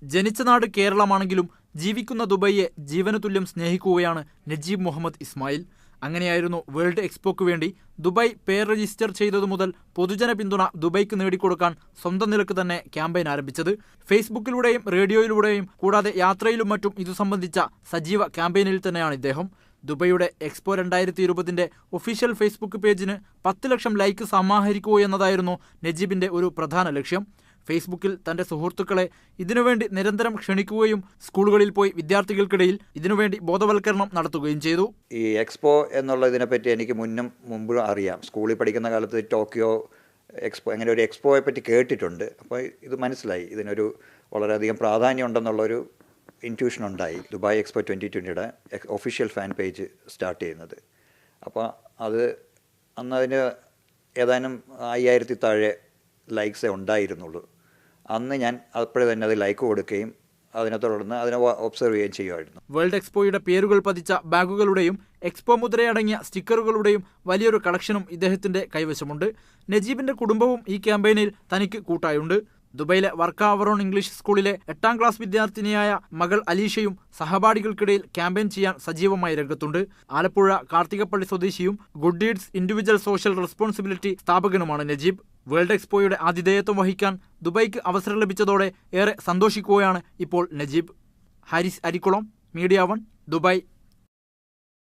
ജനിച്ച നാട് കേരളമാണെങ്കിലും ജീവിക്കുന്ന ദുബൈയെ ജീവന തുല്യം സ്നേഹിക്കുകയാണ് നജീബ് മുഹമ്മദ് ഇസ്മായിൽ. അങ്ങനെയായിരുന്നു വേൾഡ് എക്സ്പോയ്ക്ക് വേണ്ടി ദുബായ് പേര് രജിസ്റ്റർ ചെയ്തതു മുതൽ പൊതുജന പിന്തുണ ദുബൈക്ക് നേടിക്കൊടുക്കാൻ സ്വന്തം നിലക്ക് തന്നെ ക്യാമ്പയിൻ ആരംഭിച്ചത്. ഫേസ്ബുക്കിലൂടെയും റേഡിയോയിലൂടെയും കൂടാതെ യാത്രയിലും മറ്റും ഇതു സംബന്ധിച്ച സജീവ ക്യാമ്പയിനിൽ തന്നെയാണ് ഇദ്ദേഹം. ദുബൈയുടെ എക്സ്പോ 2020 ഒഫീഷ്യൽ ഫേസ്ബുക്ക് പേജിന് 10 ലക്ഷം ലൈക്ക് സമാഹരിക്കുക എന്നതായിരുന്നു നജീബിന്റെ ഒരു പ്രധാന ലക്ഷ്യം. ഫേസ്ബുക്കിൽ തന്റെ സുഹൃത്തുക്കളെ ഇതിനുവേണ്ടി നിരന്തരം ക്ഷണിക്കുകയും സ്കൂളുകളിൽ പോയി വിദ്യാർത്ഥികൾക്കിടയിൽ ഇതിനുവേണ്ടി ബോധവൽക്കരണം നടത്തുകയും ചെയ്തു. ഈ എക്സ്പോ എന്നുള്ളതിനെപ്പറ്റി എനിക്ക് മുമ്പ് അറിയാം. സ്കൂളിൽ പഠിക്കുന്ന കാലത്ത് ടോക്കിയോ എക്സ്പോ അങ്ങനെ ഒരു എക്സ്പോയെ പറ്റി കേട്ടിട്ടുണ്ട്. അപ്പോൾ ഇത് മനസ്സിലായി ഇതിനൊരു വളരെയധികം പ്രാധാന്യം ഉണ്ടെന്നുള്ളൊരു ഇൻറ്റ്യൂഷൻ ഉണ്ടായി. Dubai expo 2020 official fan page start ചെയ്യുന്നത്. അപ്പോൾ അത് അന്ന് അതിന് ഏതാനും 5000 താഴെ ലൈക്സേ ഉണ്ടായിരുന്നുള്ളൂ. അന്ന് ഞാൻ അപ്പോഴേ തന്നെ അത് ലൈക്ക് കൊടുക്കുകയും അതിനെ തുടർന്ന് അതിനെ ഒബ്സർവ് ചെയ്യുകയും ചെയ്യുമായിരുന്നു. വേൾഡ് എക്സ്പോയുടെ പേരുകൾ പതിച്ച ബാഗുകളുടെയും എക്സ്പോ മുദ്രയടങ്ങിയ സ്റ്റിക്കറുകളുടെയും വലിയൊരു കളക്ഷനും ഇദ്ദേഹത്തിന്റെ കൈവശമുണ്ട്. നജീബിന്റെ കുടുംബവും ഈ ക്യാമ്പയിനിൽ തനിക്ക് കൂട്ടായുണ്ട്. ദുബൈയിലെ വർക്ക അവറോൺ ഇംഗ്ലീഷ് സ്കൂളിലെ 8ാം ക്ലാസ് വിദ്യാർത്ഥിനിയായ മകൾ അലീഷയും സഹപാഠികൾക്കിടയിൽ ക്യാമ്പയിൻ ചെയ്യാൻ സജീവമായി രംഗത്തുണ്ട്. ആലപ്പുഴ കാർത്തികപ്പള്ളി സ്വദേശിയും good deeds individual social responsibility സ്ഥാപകനുമാണ് നജീബ്. വേൾഡ് എക്സ്പോയുടെ ആതിഥേയത്വം വഹിക്കാൻ ദുബൈക്ക് അവസരം ലഭിച്ചതോടെ ഏറെ സന്തോഷിക്കുകയാണ് ഇപ്പോൾ നജീബ്. Haris Arikkulam, media 1, Dubai.